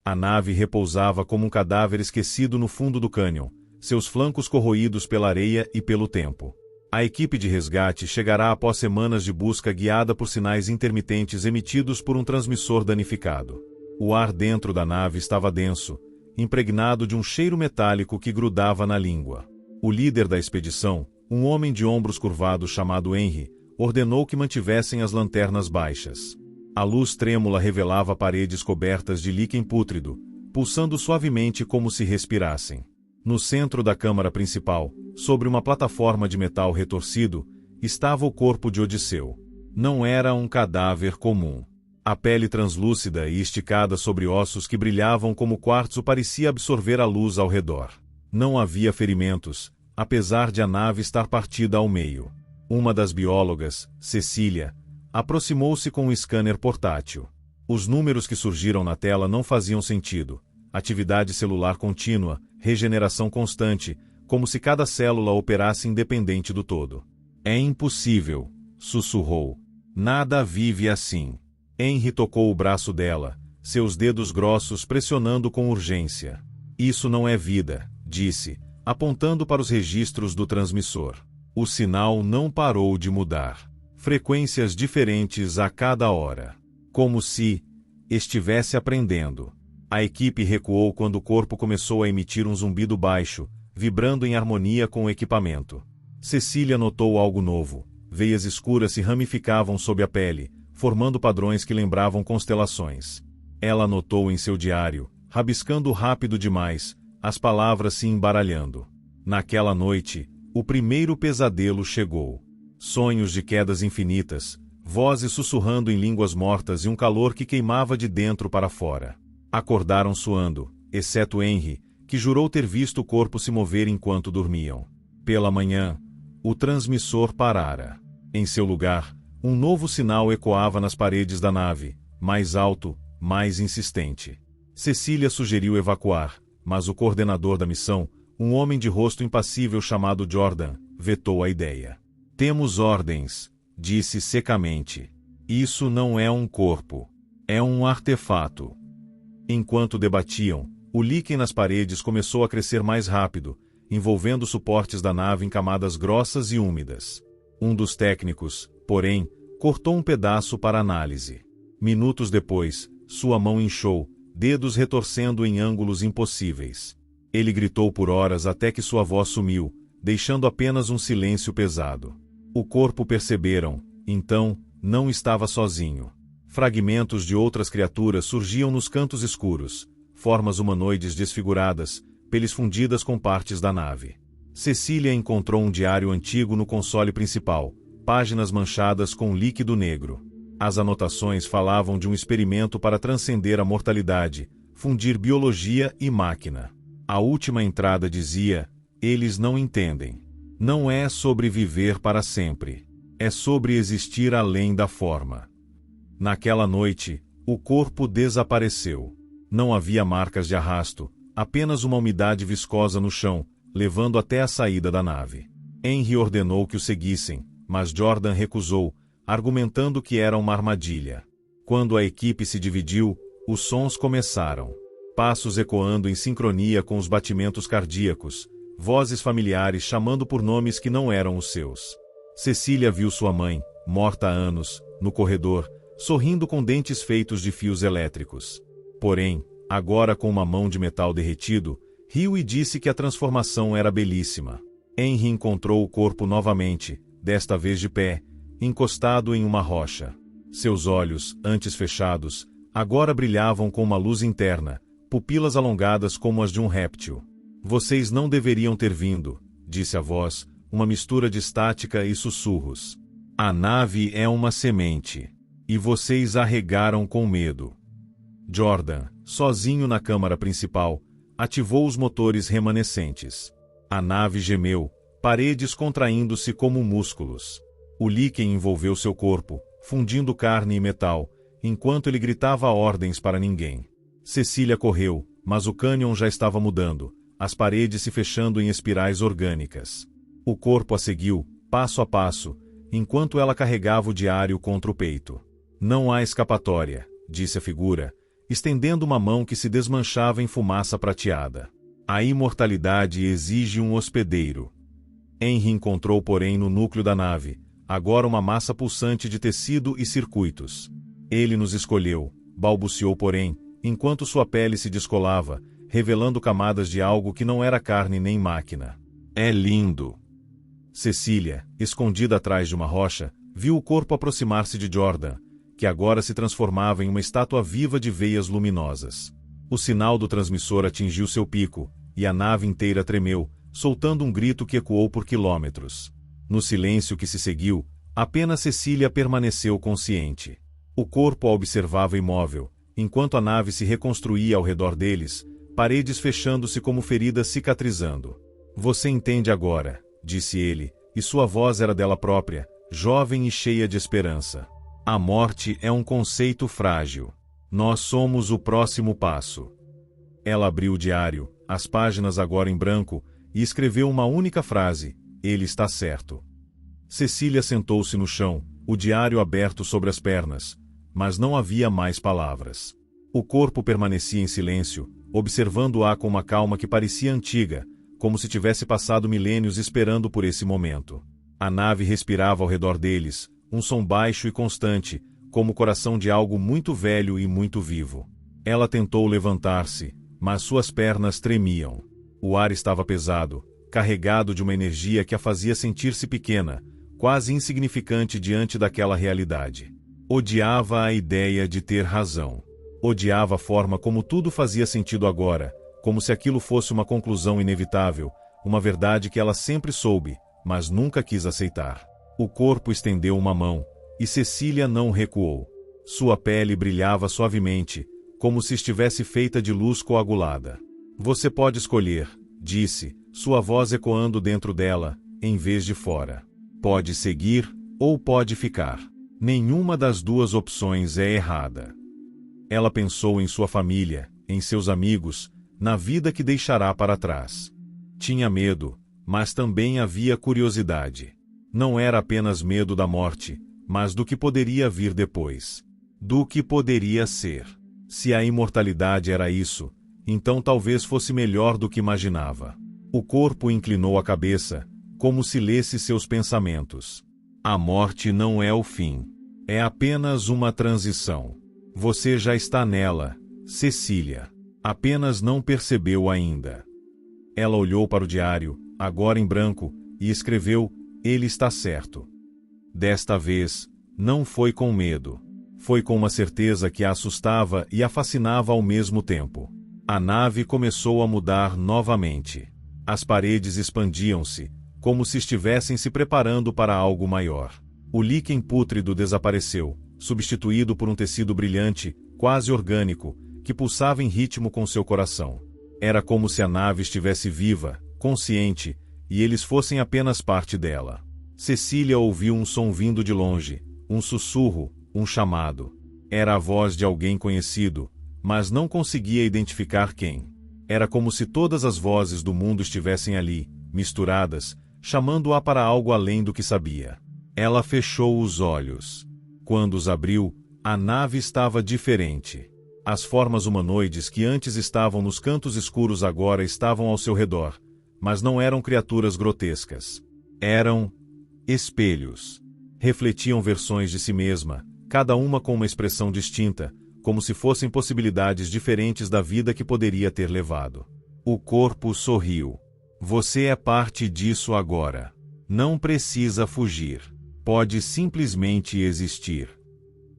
A nave repousava como um cadáver esquecido no fundo do cânion, seus flancos corroídos pela areia e pelo tempo. A equipe de resgate chegará após semanas de busca guiada por sinais intermitentes emitidos por um transmissor danificado. O ar dentro da nave estava denso, impregnado de um cheiro metálico que grudava na língua. O líder da expedição, um homem de ombros curvados chamado Henry, ordenou que mantivessem as lanternas baixas. A luz trêmula revelava paredes cobertas de líquen pútrido, pulsando suavemente como se respirassem. No centro da câmara principal, sobre uma plataforma de metal retorcido, estava o corpo de Odisseu. Não era um cadáver comum. A pele translúcida e esticada sobre ossos que brilhavam como quartzo parecia absorver a luz ao redor. Não havia ferimentos, apesar de a nave estar partida ao meio. Uma das biólogas, Cecília, aproximou-se com um scanner portátil. Os números que surgiram na tela não faziam sentido. Atividade celular contínua, regeneração constante, como se cada célula operasse independente do todo. É impossível, sussurrou. Nada vive assim. Henry tocou o braço dela, seus dedos grossos pressionando com urgência. Isso não é vida, disse, apontando para os registros do transmissor. O sinal não parou de mudar. Frequências diferentes a cada hora. Como se estivesse aprendendo. A equipe recuou quando o corpo começou a emitir um zumbido baixo, vibrando em harmonia com o equipamento. Cecília notou algo novo. Veias escuras se ramificavam sob a pele, formando padrões que lembravam constelações. Ela anotou em seu diário, rabiscando rápido demais, as palavras se embaralhando. Naquela noite, o primeiro pesadelo chegou. Sonhos de quedas infinitas, vozes sussurrando em línguas mortas e um calor que queimava de dentro para fora. Acordaram suando, exceto Henry, que jurou ter visto o corpo se mover enquanto dormiam. Pela manhã, o transmissor parara. Em seu lugar, um novo sinal ecoava nas paredes da nave, mais alto, mais insistente. Cecília sugeriu evacuar, mas o coordenador da missão, um homem de rosto impassível chamado Jordan, vetou a ideia. Temos ordens, disse secamente. Isso não é um corpo. É um artefato. Enquanto debatiam, o líquen nas paredes começou a crescer mais rápido, envolvendo os suportes da nave em camadas grossas e úmidas. Um dos técnicos, porém, cortou um pedaço para análise. Minutos depois, sua mão inchou, dedos retorcendo em ângulos impossíveis. Ele gritou por horas até que sua voz sumiu, deixando apenas um silêncio pesado. O corpo perceberam, então, não estava sozinho. Fragmentos de outras criaturas surgiam nos cantos escuros, formas humanoides desfiguradas, peles fundidas com partes da nave. Cecília encontrou um diário antigo no console principal, páginas manchadas com líquido negro. As anotações falavam de um experimento para transcender a mortalidade, fundir biologia e máquina. A última entrada dizia: eles não entendem. Não é sobre viver para sempre. É sobre existir além da forma. Naquela noite, o corpo desapareceu. Não havia marcas de arrasto, apenas uma umidade viscosa no chão, levando até a saída da nave. Henry ordenou que o seguissem, mas Jordan recusou, argumentando que era uma armadilha. Quando a equipe se dividiu, os sons começaram. Passos ecoando em sincronia com os batimentos cardíacos, vozes familiares chamando por nomes que não eram os seus. Cecília viu sua mãe, morta há anos, no corredor, sorrindo com dentes feitos de fios elétricos. Porém, agora com uma mão de metal derretido, riu e disse que a transformação era belíssima. Henry encontrou o corpo novamente, desta vez de pé, encostado em uma rocha. Seus olhos, antes fechados, agora brilhavam com uma luz interna, pupilas alongadas como as de um réptil. Vocês não deveriam ter vindo, disse a voz, uma mistura de estática e sussurros. A nave é uma semente. E vocês a regaram com medo. Jordan, sozinho na câmara principal, ativou os motores remanescentes. A nave gemeu, paredes contraindo-se como músculos. O líquen envolveu seu corpo, fundindo carne e metal, enquanto ele gritava ordens para ninguém. Cecília correu, mas o cânion já estava mudando, as paredes se fechando em espirais orgânicas. O corpo a seguiu, passo a passo, enquanto ela carregava o diário contra o peito. Não há escapatória, disse a figura, estendendo uma mão que se desmanchava em fumaça prateada. A imortalidade exige um hospedeiro. Henry encontrou, porém, no núcleo da nave, agora uma massa pulsante de tecido e circuitos. Ele nos escolheu, balbuciou, porém, enquanto sua pele se descolava, revelando camadas de algo que não era carne nem máquina. É lindo. Cecília, escondida atrás de uma rocha, viu o corpo aproximar-se de Jordan, que agora se transformava em uma estátua viva de veias luminosas. O sinal do transmissor atingiu seu pico, e a nave inteira tremeu, soltando um grito que ecoou por quilômetros. No silêncio que se seguiu, apenas Cecília permaneceu consciente. O corpo a observava imóvel, enquanto a nave se reconstruía ao redor deles, paredes fechando-se como feridas cicatrizando. Você entende agora, disse ele, e sua voz era dela própria, jovem e cheia de esperança. A morte é um conceito frágil. Nós somos o próximo passo. Ela abriu o diário, as páginas agora em branco, e escreveu uma única frase: ele está certo. Cecília sentou-se no chão, o diário aberto sobre as pernas, mas não havia mais palavras. O corpo permanecia em silêncio, observando-a com uma calma que parecia antiga, como se tivesse passado milênios esperando por esse momento. A nave respirava ao redor deles, um som baixo e constante, como o coração de algo muito velho e muito vivo. Ela tentou levantar-se, mas suas pernas tremiam. O ar estava pesado, carregado de uma energia que a fazia sentir-se pequena, quase insignificante diante daquela realidade. Odiava a ideia de ter razão. Odiava a forma como tudo fazia sentido agora, como se aquilo fosse uma conclusão inevitável, uma verdade que ela sempre soube, mas nunca quis aceitar. O corpo estendeu uma mão, e Cecília não recuou. Sua pele brilhava suavemente, como se estivesse feita de luz coagulada. Você pode escolher, disse, sua voz ecoando dentro dela, em vez de fora. Pode seguir, ou pode ficar. Nenhuma das duas opções é errada. Ela pensou em sua família, em seus amigos, na vida que deixará para trás. Tinha medo, mas também havia curiosidade. Não era apenas medo da morte, mas do que poderia vir depois. Do que poderia ser. Se a imortalidade era isso, então talvez fosse melhor do que imaginava. O corpo inclinou a cabeça, como se lesse seus pensamentos. A morte não é o fim. É apenas uma transição. Você já está nela, Cecília. Apenas não percebeu ainda. Ela olhou para o diário, agora em branco, e escreveu: ele está certo. Desta vez, não foi com medo. Foi com uma certeza que a assustava e a fascinava ao mesmo tempo. A nave começou a mudar novamente. As paredes expandiam-se, como se estivessem se preparando para algo maior. O líquen pútrido desapareceu, substituído por um tecido brilhante, quase orgânico, que pulsava em ritmo com seu coração. Era como se a nave estivesse viva, consciente, e eles fossem apenas parte dela. Cecília ouviu um som vindo de longe, um sussurro, um chamado. Era a voz de alguém conhecido, mas não conseguia identificar quem. Era como se todas as vozes do mundo estivessem ali, misturadas, chamando-a para algo além do que sabia. Ela fechou os olhos. Quando os abriu, a nave estava diferente. As formas humanoides que antes estavam nos cantos escuros agora estavam ao seu redor, mas não eram criaturas grotescas. Eram espelhos. Refletiam versões de si mesma, cada uma com uma expressão distinta, como se fossem possibilidades diferentes da vida que poderia ter levado. O corpo sorriu. Você é parte disso agora. Não precisa fugir. Pode simplesmente existir.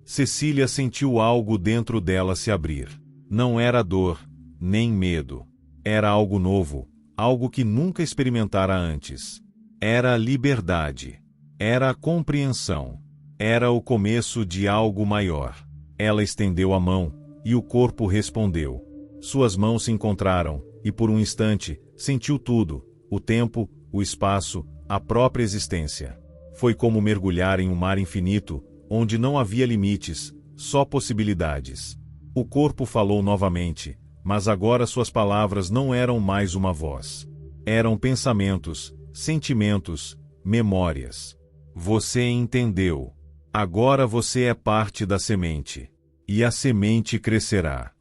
Cecília sentiu algo dentro dela se abrir. Não era dor, nem medo. Era algo novo, algo que nunca experimentara antes. Era liberdade. Era compreensão. Era o começo de algo maior. Ela estendeu a mão, e o corpo respondeu. Suas mãos se encontraram, e por um instante, sentiu tudo, o tempo, o espaço, a própria existência. Foi como mergulhar em um mar infinito, onde não havia limites, só possibilidades. O corpo falou novamente, mas agora suas palavras não eram mais uma voz. Eram pensamentos, sentimentos, memórias. Você entendeu. Agora você é parte da semente. E a semente crescerá.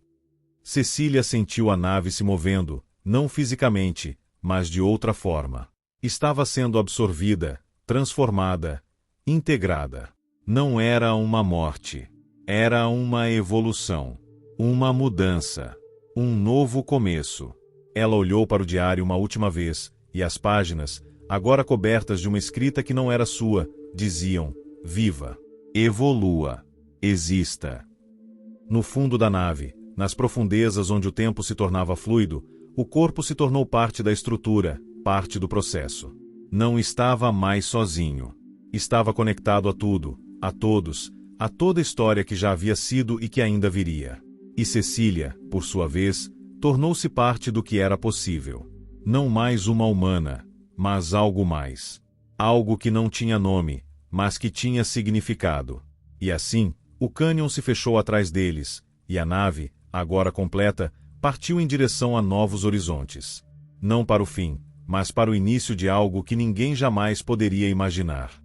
Cecília sentiu a nave se movendo, não fisicamente, mas de outra forma. Estava sendo absorvida, transformada, integrada. Não era uma morte. Era uma evolução. Uma mudança. Um novo começo. Ela olhou para o diário uma última vez, e as páginas, agora cobertas de uma escrita que não era sua, diziam: viva, evolua, exista. No fundo da nave, nas profundezas onde o tempo se tornava fluido, o corpo se tornou parte da estrutura, parte do processo. Não estava mais sozinho. Estava conectado a tudo, a todos, a toda a história que já havia sido e que ainda viria. E Cecília, por sua vez, tornou-se parte do que era possível. Não mais uma humana, mas algo mais. Algo que não tinha nome, mas que tinha significado. E assim, o cânion se fechou atrás deles, e a nave, agora completa, partiu em direção a novos horizontes. Não para o fim, mas para o início de algo que ninguém jamais poderia imaginar.